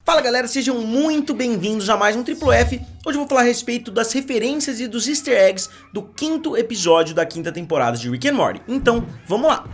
Fala galera, sejam muito bem-vindos a mais um Triplo F. Hoje eu vou falar a respeito das referências e dos easter eggs do 5º episódio da 5ª temporada de Rick and Morty. Então, vamos lá!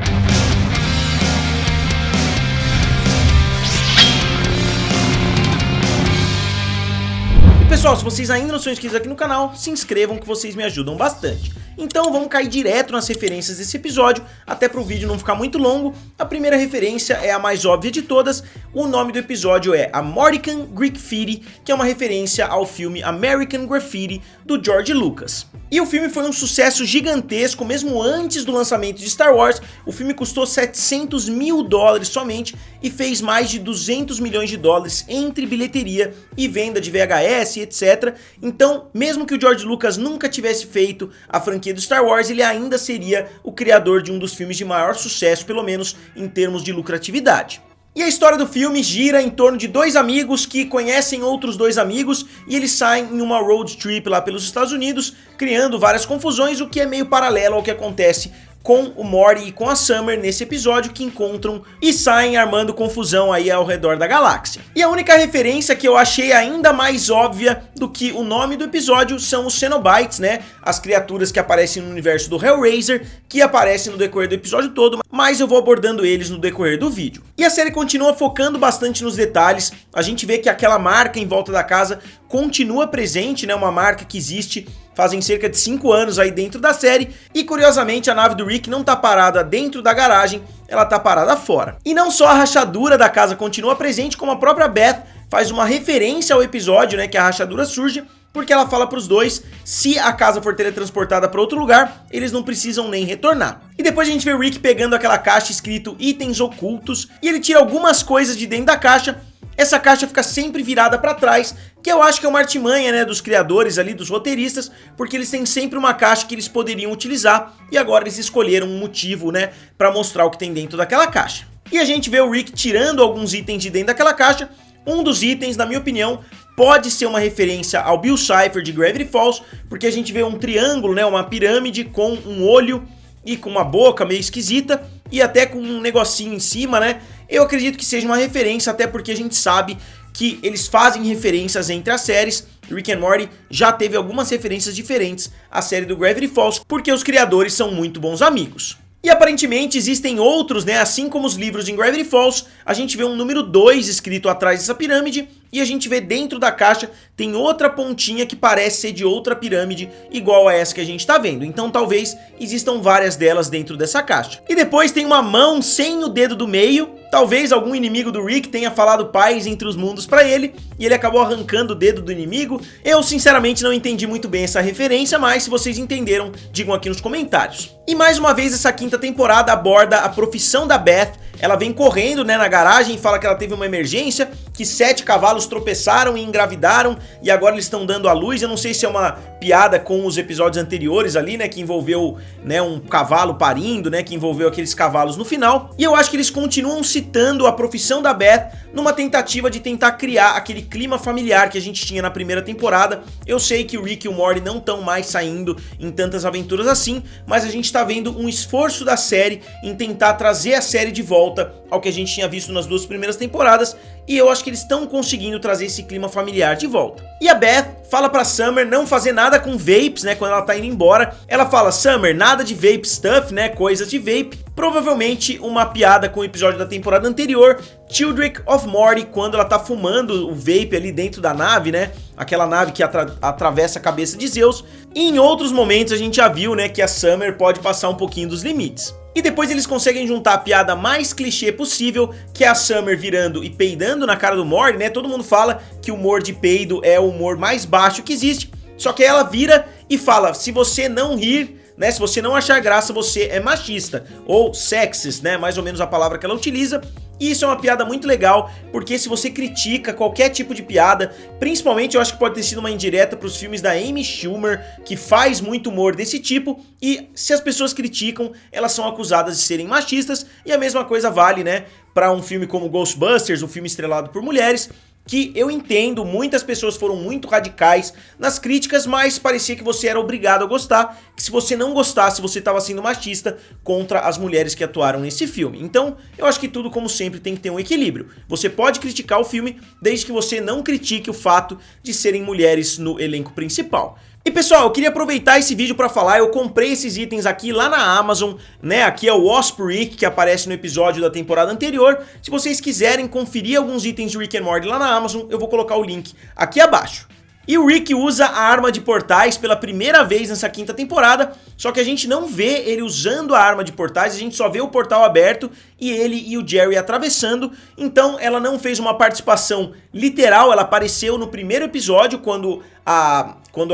E pessoal, se vocês ainda não são inscritos aqui no canal, se inscrevam que vocês me ajudam bastante. Então vamos cair direto nas referências desse episódio, até para o vídeo não ficar muito longo. A primeira referência é a mais óbvia de todas, o nome do episódio é American Graffiti, que é uma referência ao filme American Graffiti do George Lucas. E o filme foi um sucesso gigantesco, mesmo antes do lançamento de Star Wars. O filme custou $700 mil somente e fez mais de $200 milhões entre bilheteria e venda de VHS, etc. Então, mesmo que o George Lucas nunca tivesse feito a franquia do Star Wars, ele ainda seria o criador de um dos filmes de maior sucesso, pelo menos em termos de lucratividade. E a história do filme gira em torno de dois amigos que conhecem outros dois amigos e eles saem em uma road trip lá pelos Estados Unidos, criando várias confusões, o que é meio paralelo ao que acontece com o Morty e com a Summer nesse episódio, que encontram e saem armando confusão aí ao redor da galáxia. E a única referência que eu achei ainda mais óbvia do que o nome do episódio são os Cenobites, né? As criaturas que aparecem no universo do Hellraiser, que aparecem no decorrer do episódio todo, mas eu vou abordando eles no decorrer do vídeo. E a série continua focando bastante nos detalhes. A gente vê que aquela marca em volta da casa continua presente, né? Uma marca que existe fazem cerca de 5 anos aí dentro da série, e curiosamente a nave do Rick não tá parada dentro da garagem, ela tá parada fora. E não só a rachadura da casa continua presente, como a própria Beth faz uma referência ao episódio, né, que a rachadura surge, porque ela fala pros dois, se a casa for teletransportada para outro lugar, eles não precisam nem retornar. E depois a gente vê o Rick pegando aquela caixa escrito itens ocultos, e ele tira algumas coisas de dentro da caixa. Essa caixa fica sempre virada para trás, que eu acho que é uma artimanha, né, dos criadores ali, dos roteiristas, porque eles têm sempre uma caixa que eles poderiam utilizar, e agora eles escolheram um motivo, né, para mostrar o que tem dentro daquela caixa. E a gente vê o Rick tirando alguns itens de dentro daquela caixa. Um dos itens, na minha opinião, pode ser uma referência ao Bill Cipher de Gravity Falls, porque a gente vê um triângulo, né, uma pirâmide com um olho e com uma boca meio esquisita, e até com um negocinho em cima, né? Eu acredito que seja uma referência, até porque a gente sabe que eles fazem referências entre as séries. Rick and Morty já teve algumas referências diferentes à série do Gravity Falls, porque os criadores são muito bons amigos. E aparentemente existem outros, né? Assim como os livros em Gravity Falls, a gente vê um número 2 escrito atrás dessa pirâmide, e a gente vê dentro da caixa tem outra pontinha que parece ser de outra pirâmide, igual a essa que a gente tá vendo. Então talvez existam várias delas dentro dessa caixa. E depois tem uma mão sem o dedo do meio. Talvez algum inimigo do Rick tenha falado paz entre os mundos pra ele, e ele acabou arrancando o dedo do inimigo. Eu sinceramente não entendi muito bem essa referência, mas se vocês entenderam, digam aqui nos comentários. E mais uma vez essa 5ª temporada aborda a profissão da Beth. Ela vem correndo, né, na garagem e fala que ela teve uma emergência, que 7 cavalos tropeçaram e engravidaram e agora eles estão dando à luz. Eu não sei se é uma piada com os episódios anteriores ali, né, que envolveu, né, um cavalo parindo, né, que envolveu aqueles cavalos no final. E eu acho que eles continuam citando a profissão da Beth numa tentativa de tentar criar aquele clima familiar que a gente tinha na primeira temporada. Eu sei que o Rick e o Morty não estão mais saindo em tantas aventuras assim, mas a gente tá vendo um esforço da série em tentar trazer a série de volta ao que a gente tinha visto nas 2 primeiras temporadas, e eu acho que eles estão conseguindo trazer esse clima familiar de volta. E a Beth fala pra Summer não fazer nada com vapes, né, quando ela tá indo embora. Ela fala: Summer, nada de vape stuff, né, coisas de vape. Provavelmente uma piada com o episódio da temporada anterior, Children of Morty, quando ela tá fumando o vape ali dentro da nave, né, aquela nave que atravessa a cabeça de Zeus. E em outros momentos a gente já viu, né, que a Summer pode passar um pouquinho dos limites. E depois eles conseguem juntar a piada mais clichê possível, que é a Summer virando e peidando na cara do Morty, né? Todo mundo fala que o humor de peido é o humor mais baixo que existe, só que ela vira e fala: se você não rir, né, se você não achar graça, você é machista, ou sexist, né, mais ou menos a palavra que ela utiliza. E isso é uma piada muito legal, porque se você critica qualquer tipo de piada, principalmente eu acho que pode ter sido uma indireta para os filmes da Amy Schumer, que faz muito humor desse tipo, e se as pessoas criticam, elas são acusadas de serem machistas, e a mesma coisa vale, né, para um filme como Ghostbusters, um filme estrelado por mulheres, que eu entendo, muitas pessoas foram muito radicais nas críticas, mas parecia que você era obrigado a gostar, que se você não gostasse, você estava sendo machista contra as mulheres que atuaram nesse filme. Então, eu acho que tudo, como sempre, tem que ter um equilíbrio. Você pode criticar o filme, desde que você não critique o fato de serem mulheres no elenco principal. E pessoal, eu queria aproveitar esse vídeo para falar, eu comprei esses itens aqui lá na Amazon, né, aqui é o Wasp Rick, que aparece no episódio da temporada anterior. Se vocês quiserem conferir alguns itens de Rick and Morty lá na Amazon, eu vou colocar o link aqui abaixo. E o Rick usa a arma de portais pela primeira vez nessa quinta temporada, só que a gente não vê ele usando a arma de portais, a gente só vê o portal aberto e ele e o Jerry atravessando, então ela não fez uma participação literal, ela apareceu no primeiro episódio quando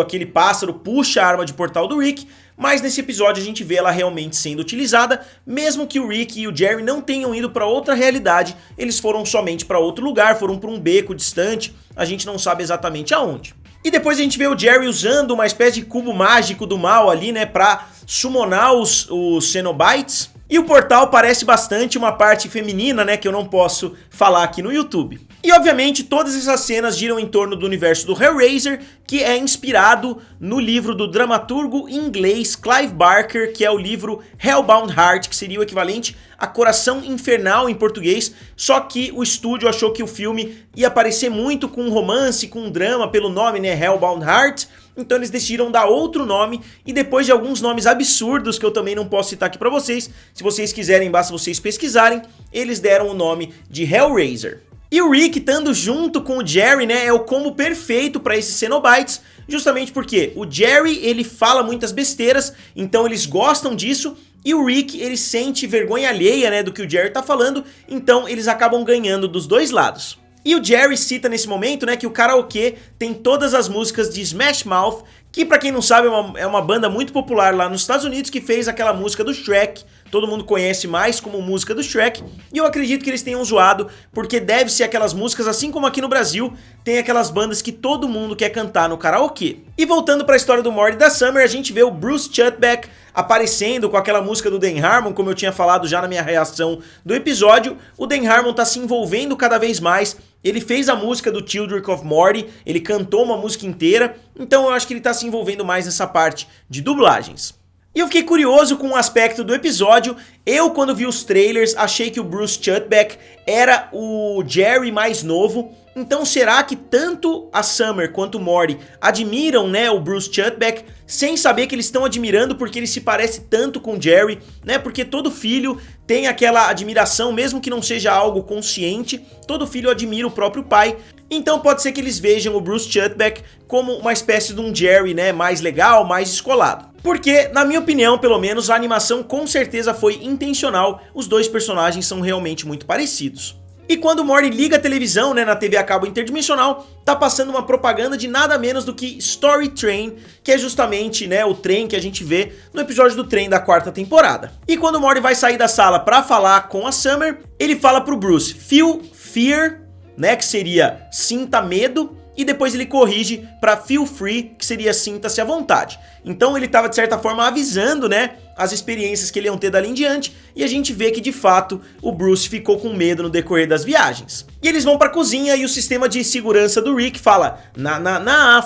aquele pássaro puxa a arma de portal do Rick, mas nesse episódio a gente vê ela realmente sendo utilizada, mesmo que o Rick e o Jerry não tenham ido para outra realidade, eles foram somente para outro lugar, foram para um beco distante, a gente não sabe exatamente aonde. E depois a gente vê o Jerry usando uma espécie de cubo mágico do mal ali, né, pra summonar os Cenobites. E o portal parece bastante uma parte feminina, né, que eu não posso falar aqui no YouTube. E obviamente todas essas cenas giram em torno do universo do Hellraiser, que é inspirado no livro do dramaturgo inglês Clive Barker, que é o livro Hellbound Heart, que seria o equivalente a Coração Infernal em português, só que o estúdio achou que o filme ia parecer muito com um romance, com um drama pelo nome, né, Hellbound Heart, então eles decidiram dar outro nome, e depois de alguns nomes absurdos que eu também não posso citar aqui pra vocês, se vocês quiserem, basta vocês pesquisarem, eles deram o nome de Hellraiser. E o Rick estando junto com o Jerry, né, é o combo perfeito para esses Cenobites, justamente porque o Jerry, ele fala muitas besteiras, então eles gostam disso, e o Rick, ele sente vergonha alheia, né, do que o Jerry tá falando, então eles acabam ganhando dos dois lados. E o Jerry cita nesse momento, né, que o karaokê tem todas as músicas de Smash Mouth, que pra quem não sabe é uma banda muito popular lá nos Estados Unidos que fez aquela música do Shrek, todo mundo conhece mais como música do Shrek, e eu acredito que eles tenham zoado, porque deve ser aquelas músicas, assim como aqui no Brasil, tem aquelas bandas que todo mundo quer cantar no karaokê. E voltando pra história do Morty e da Summer, a gente vê o Bruce Chutbeck aparecendo com aquela música do Dan Harmon, como eu tinha falado já na minha reação do episódio. O Dan Harmon tá se envolvendo cada vez mais, ele fez a música do Children of Morty, ele cantou uma música inteira, então eu acho que ele tá se envolvendo mais nessa parte de dublagens. E eu fiquei curioso com o aspecto do episódio, eu quando vi os trailers achei que o Bruce Chutbeck era o Jerry mais novo, então será que tanto a Summer quanto o Morty admiram, né, o Bruce Chutbeck, sem saber que eles estão admirando porque ele se parece tanto com o Jerry, né, porque todo filho tem aquela admiração, mesmo que não seja algo consciente, todo filho admira o próprio pai, então pode ser que eles vejam o Bruce Chutbeck como uma espécie de um Jerry, né, mais legal, mais descolado. Porque, na minha opinião, pelo menos, a animação com certeza foi intencional, os dois personagens são realmente muito parecidos. E quando o Morty liga a televisão, né, na TV a cabo interdimensional, tá passando uma propaganda de nada menos do que Story Train, que é justamente, né, o trem que a gente vê no episódio do trem da quarta temporada. E quando o Morty vai sair da sala pra falar com a Summer, ele fala pro Bruce, feel fear, né, que seria sinta medo, e depois ele corrige para feel free, que seria sinta-se à vontade. Então ele estava de certa forma avisando, né, as experiências que ele iam ter dali em diante, e a gente vê que de fato o Bruce ficou com medo no decorrer das viagens. E eles vão para a cozinha e o sistema de segurança do Rick fala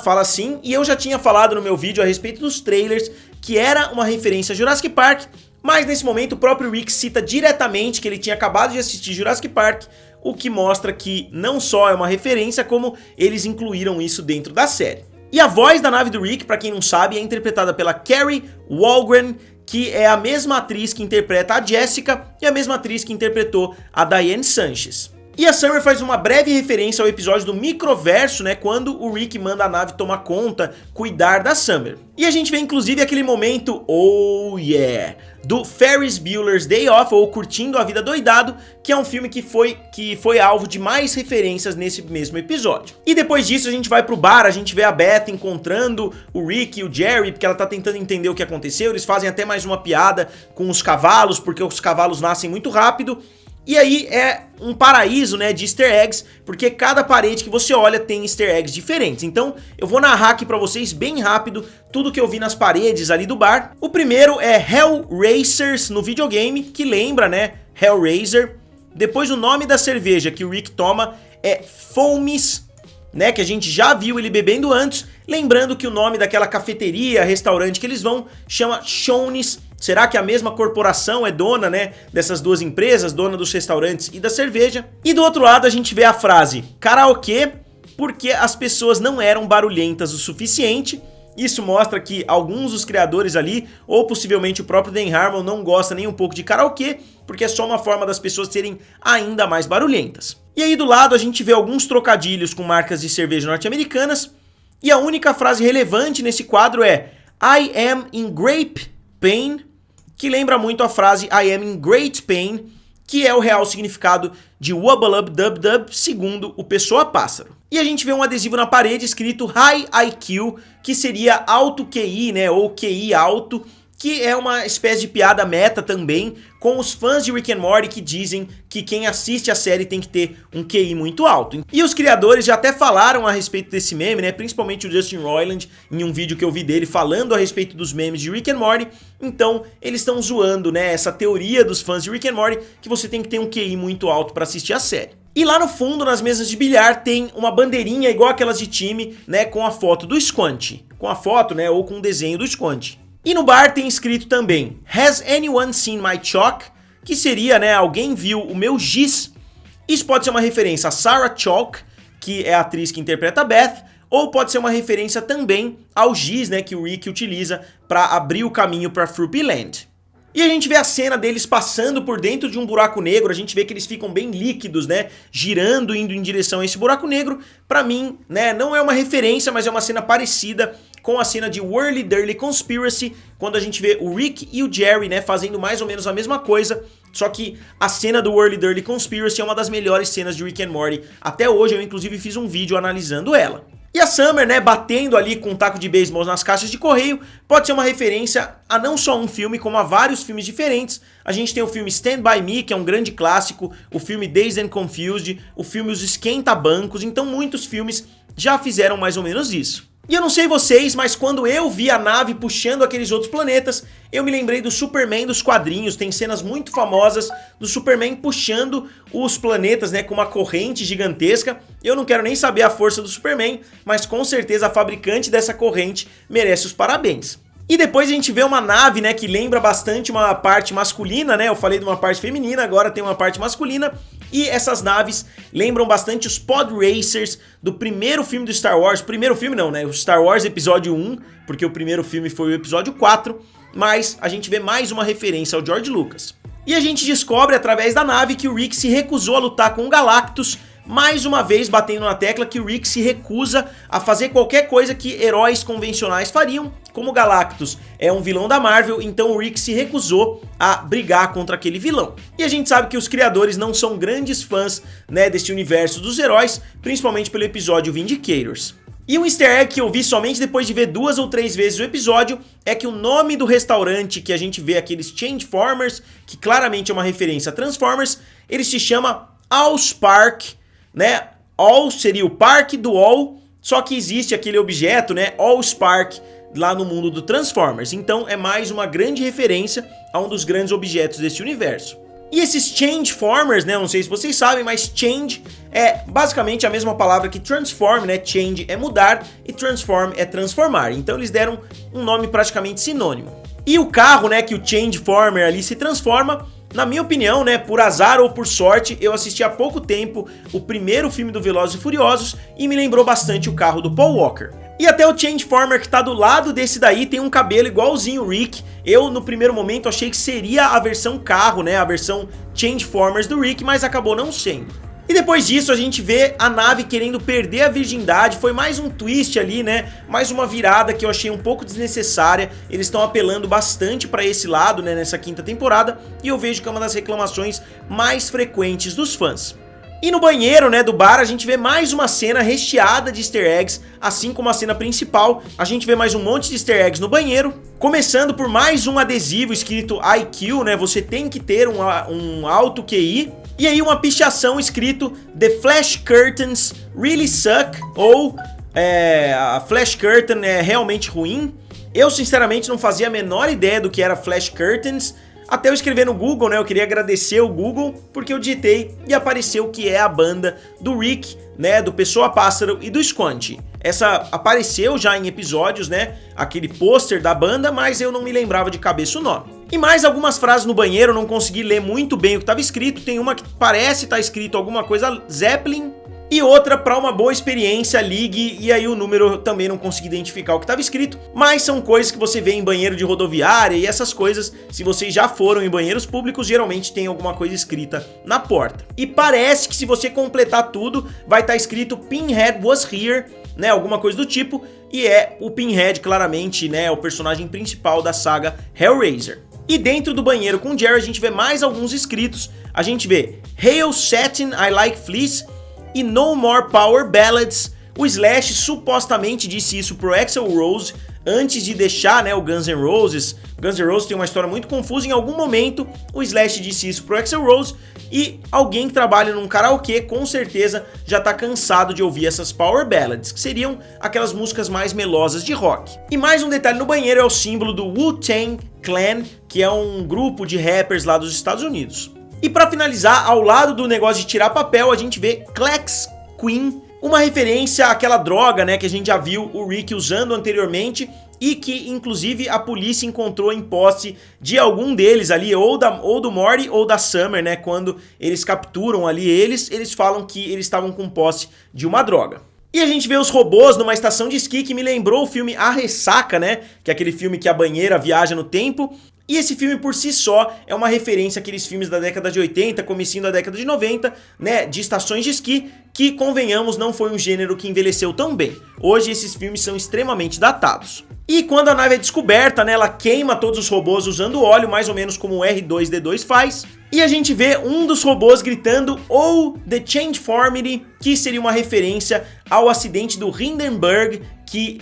fala assim, e eu já tinha falado no meu vídeo a respeito dos trailers que era uma referência a Jurassic Park, mas nesse momento o próprio Rick cita diretamente que ele tinha acabado de assistir Jurassic Park, o que mostra que não só é uma referência, como eles incluíram isso dentro da série. E a voz da nave do Rick, pra quem não sabe, é interpretada pela Kari Wahlgren, que é a mesma atriz que interpreta a Jessica e a mesma atriz que interpretou a Diane Sanchez. E a Summer faz uma breve referência ao episódio do Microverso, né, quando o Rick manda a nave tomar conta, cuidar da Summer. E a gente vê inclusive aquele momento, oh yeah, do Ferris Bueller's Day Off, ou Curtindo a Vida Doidado, que é um filme que foi alvo de mais referências nesse mesmo episódio. E depois disso a gente vai pro bar, a gente vê a Beth encontrando o Rick e o Jerry, porque ela tá tentando entender o que aconteceu, eles fazem até mais uma piada com os cavalos, porque os cavalos nascem muito rápido. E aí é um paraíso, né, de easter eggs, porque cada parede que você olha tem easter eggs diferentes. Então eu vou narrar aqui pra vocês bem rápido tudo que eu vi nas paredes ali do bar. O primeiro é Hellraisers no videogame, que lembra, né, Hellraiser. Depois o nome da cerveja que o Rick toma é Foamies né, que a gente já viu ele bebendo antes, lembrando que o nome daquela cafeteria, restaurante que eles vão, chama Shoney's. Será que a mesma corporação é dona, né, dessas duas empresas, dona dos restaurantes e da cerveja? E do outro lado a gente vê a frase karaokê, porque as pessoas não eram barulhentas o suficiente. Isso mostra que alguns dos criadores ali, ou possivelmente o próprio Dan Harmon, não gosta nem um pouco de karaokê, porque é só uma forma das pessoas serem ainda mais barulhentas. E aí do lado a gente vê alguns trocadilhos com marcas de cerveja norte-americanas, e a única frase relevante nesse quadro é I am in great pain, que lembra muito a frase I am in great pain, que é o real significado de Wubbalub Dub Dub, segundo o Pessoa Pássaro. E a gente vê um adesivo na parede escrito High IQ, que seria alto QI, né, ou QI alto, que é uma espécie de piada meta também com os fãs de Rick and Morty que dizem que quem assiste a série tem que ter um QI muito alto. E os criadores já até falaram a respeito desse meme, né, principalmente o Justin Roiland, em um vídeo que eu vi dele falando a respeito dos memes de Rick and Morty. Então, eles estão zoando, né, essa teoria dos fãs de Rick and Morty que você tem que ter um QI muito alto para assistir a série. E lá no fundo, nas mesas de bilhar, tem uma bandeirinha igual aquelas de time, né, com a foto do Squanty. Com a foto, né, ou com o desenho do Squanty. E no bar tem escrito também, Has anyone seen my chalk? Que seria, né, alguém viu o meu giz? Isso pode ser uma referência a Sarah Chalk, que é a atriz que interpreta a Beth, ou pode ser uma referência também ao giz, né, que o Rick utiliza para abrir o caminho para Fruity Land. E a gente vê a cena deles passando por dentro de um buraco negro, a gente vê que eles ficam bem líquidos, né, girando, indo em direção a esse buraco negro. Pra mim, né, não é uma referência, mas é uma cena parecida com a cena de Whirly Dirly Conspiracy, quando a gente vê o Rick e o Jerry, né, fazendo mais ou menos a mesma coisa, só que a cena do Whirly Dirly Conspiracy é uma das melhores cenas de Rick and Morty até hoje, eu inclusive fiz um vídeo analisando ela. E a Summer, né, batendo ali com um taco de beisebol nas caixas de correio, pode ser uma referência a não só um filme, como a vários filmes diferentes. A gente tem o filme Stand By Me, que é um grande clássico, o filme Dazed and Confused, o filme Os Esquenta-Bancos, então muitos filmes já fizeram mais ou menos isso. E eu não sei vocês, mas quando eu vi a nave puxando aqueles outros planetas, eu me lembrei do Superman dos quadrinhos. Tem cenas muito famosas do Superman puxando os planetas, né, com uma corrente gigantesca. Eu não quero nem saber a força do Superman, mas com certeza a fabricante dessa corrente merece os parabéns. E depois a gente vê uma nave, né, que lembra bastante uma parte masculina, né, eu falei de uma parte feminina, agora tem uma parte masculina, e essas naves lembram bastante os Pod Racers do primeiro filme do Star Wars, primeiro filme não, né, o Star Wars episódio 1, porque o primeiro filme foi o episódio 4, mas a gente vê mais uma referência ao George Lucas. E a gente descobre através da nave que o Rick se recusou a lutar com o Galactus, mais uma vez batendo na tecla que o Rick se recusa a fazer qualquer coisa que heróis convencionais fariam. Como o Galactus é um vilão da Marvel, então o Rick se recusou a brigar contra aquele vilão. E a gente sabe que os criadores não são grandes fãs, né, deste universo dos heróis, principalmente pelo episódio Vindicators. E um easter egg que eu vi somente depois de ver 2 ou 3 vezes o episódio é que o nome do restaurante que a gente vê, aqueles Changeformers, que claramente é uma referência a Transformers, ele se chama Allspark, né? All seria o parque do All, só que existe aquele objeto, né, Allspark, lá no mundo do Transformers. Então é mais uma grande referência a um dos grandes objetos deste universo. E esses Changeformers, né, não sei se vocês sabem, mas Change é basicamente a mesma palavra que Transform, né? Change é mudar e Transform é transformar. Então eles deram um nome praticamente sinônimo. E o carro, né, que o Changeformer ali se transforma, na minha opinião, né, por azar ou por sorte, eu assisti há pouco tempo o primeiro filme do Velozes e Furiosos e me lembrou bastante o carro do Paul Walker. E até o Changeformer que tá do lado desse daí tem um cabelo igualzinho o Rick. Eu, no primeiro momento, achei que seria a versão carro, né, a versão Changeformers do Rick, mas acabou não sendo. E depois disso a gente vê a nave querendo perder a virgindade, foi mais um twist ali, né, mais uma virada que eu achei um pouco desnecessária. Eles estão apelando bastante pra esse lado, né, nessa quinta temporada, e eu vejo que é uma das reclamações mais frequentes dos fãs. E no banheiro, né, do bar, a gente vê mais uma cena recheada de easter eggs, assim como a cena principal, a gente vê mais um monte de easter eggs no banheiro, começando por mais um adesivo escrito IQ, né, você tem que ter um alto QI, e aí uma pichação escrito The Flash Curtains Really Suck, ou a Flash Curtain é realmente ruim. Eu sinceramente não fazia a menor ideia do que era Flash Curtains, Até eu escrever no Google, né, eu queria agradecer o Google, porque eu digitei e apareceu que é a banda do Rick, né, do Pessoa Pássaro e do Squanty. Essa apareceu já em episódios, né, aquele pôster da banda, mas eu não me lembrava de cabeça o nome. E mais algumas frases no banheiro, eu não consegui ler muito bem o que estava escrito, tem uma que parece estar escrito alguma coisa Zeppelin, e outra para uma boa experiência, ligue, e aí o número eu também não consegui identificar o que estava escrito, mas são coisas que você vê em banheiro de rodoviária e essas coisas, se vocês já foram em banheiros públicos, geralmente tem alguma coisa escrita na porta. E parece que se você completar tudo, vai estar escrito Pinhead was here, né, alguma coisa do tipo, e é o Pinhead claramente, né, o personagem principal da saga Hellraiser. E dentro do banheiro com Jerry a gente vê mais alguns escritos, a gente vê Hail Satin, I Like Fleece, e No More Power Ballads. O Slash supostamente disse isso pro Axl Rose antes de deixar, né, o Guns N' Roses. Guns N' Roses tem uma história muito confusa, em algum momento o Slash disse isso pro Axl Rose e alguém que trabalha num karaokê com certeza já tá cansado de ouvir essas Power Ballads, que seriam aquelas músicas mais melosas de rock. E mais um detalhe no banheiro é o símbolo do Wu-Tang Clan, que é um grupo de rappers lá dos Estados Unidos. E pra finalizar, ao lado do negócio de tirar papel, a gente vê Klex Queen, uma referência àquela droga, né, que a gente já viu o Rick usando anteriormente e que, inclusive, a polícia encontrou em posse de algum deles ali, ou do Morty ou da Summer, né, quando eles capturam ali eles falam que eles estavam com posse de uma droga. E a gente vê os robôs numa estação de esqui que me lembrou o filme A Ressaca, né, que é aquele filme que a banheira viaja no tempo. E esse filme por si só é uma referência àqueles filmes da década de 80, comecinho da década de 90, né, de estações de esqui, que, convenhamos, não foi um gênero que envelheceu tão bem. Hoje esses filmes são extremamente datados. E quando a nave é descoberta, né, ela queima todos os robôs usando óleo, mais ou menos como o R2-D2 faz. E a gente vê um dos robôs gritando "Oh, the Changeformity", que seria uma referência ao acidente do Hindenburg, que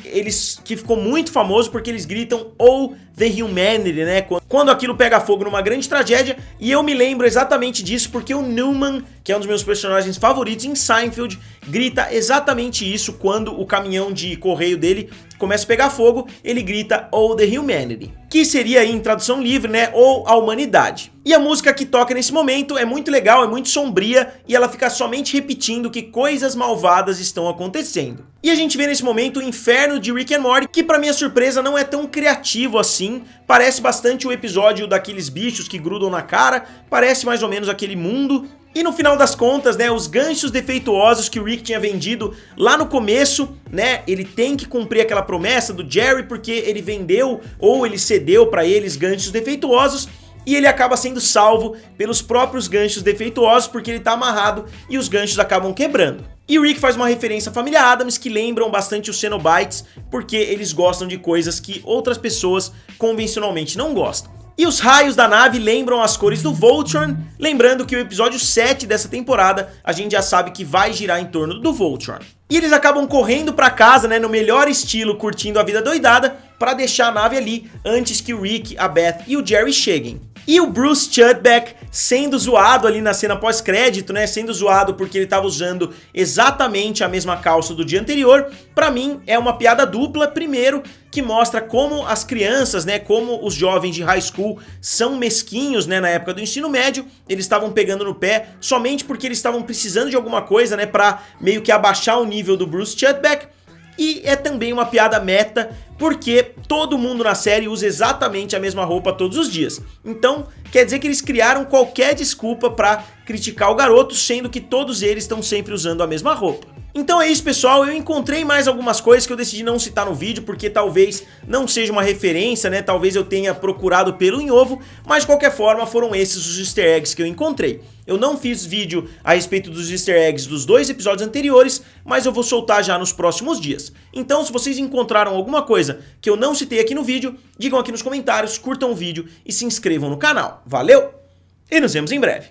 ficou muito famoso porque eles gritam "Oh, the Humanity", né? Quando aquilo pega fogo numa grande tragédia, e eu me lembro exatamente disso porque o Newman, que é um dos meus personagens favoritos em Seinfeld, grita exatamente isso quando o caminhão de correio dele começa a pegar fogo, ele grita "Oh, the Humanity", que seria aí, em tradução livre, né, ou a humanidade. E a música que toca nesse momento é muito legal, é muito sombria, e ela fica somente repetindo que coisas malvadas estão acontecendo. E a gente vê nesse momento o inferno de Rick and Morty, que pra minha surpresa não é tão criativo assim, parece bastante o episódio daqueles bichos que grudam na cara, parece mais ou menos aquele mundo. E no final das contas, né, os ganchos defeituosos que o Rick tinha vendido lá no começo, né, ele tem que cumprir aquela promessa do Jerry porque ele vendeu ou ele cedeu pra eles ganchos defeituosos, e ele acaba sendo salvo pelos próprios ganchos defeituosos porque ele tá amarrado e os ganchos acabam quebrando. E o Rick faz uma referência à família Addams que lembram bastante os Cenobites porque eles gostam de coisas que outras pessoas convencionalmente não gostam. E os raios da nave lembram as cores do Voltron, lembrando que o episódio 7 dessa temporada a gente já sabe que vai girar em torno do Voltron. E eles acabam correndo pra casa, né, no melhor estilo, curtindo a vida doidada, pra deixar a nave ali antes que o Rick, a Beth e o Jerry cheguem. E o Bruce Chudbeck sendo zoado ali na cena pós-crédito, né, sendo zoado porque ele tava usando exatamente a mesma calça do dia anterior, pra mim é uma piada dupla. Primeiro, que mostra como as crianças, né, como os jovens de high school são mesquinhos, né, na época do ensino médio, eles estavam pegando no pé somente porque eles estavam precisando de alguma coisa, né, pra meio que abaixar o nível do Bruce Chudbeck. E é também uma piada meta, porque todo mundo na série usa exatamente a mesma roupa todos os dias. Então, quer dizer que eles criaram qualquer desculpa pra criticar o garoto, sendo que todos eles estão sempre usando a mesma roupa. Então é isso, pessoal, eu encontrei mais algumas coisas que eu decidi não citar no vídeo, porque talvez não seja uma referência, né, talvez eu tenha procurado pelo em ovo, mas de qualquer forma foram esses os easter eggs que eu encontrei. Eu não fiz vídeo a respeito dos easter eggs dos 2 episódios anteriores, mas eu vou soltar já nos próximos dias. Então, se vocês encontraram alguma coisa que eu não citei aqui no vídeo, digam aqui nos comentários, curtam o vídeo e se inscrevam no canal. Valeu! E nos vemos em breve!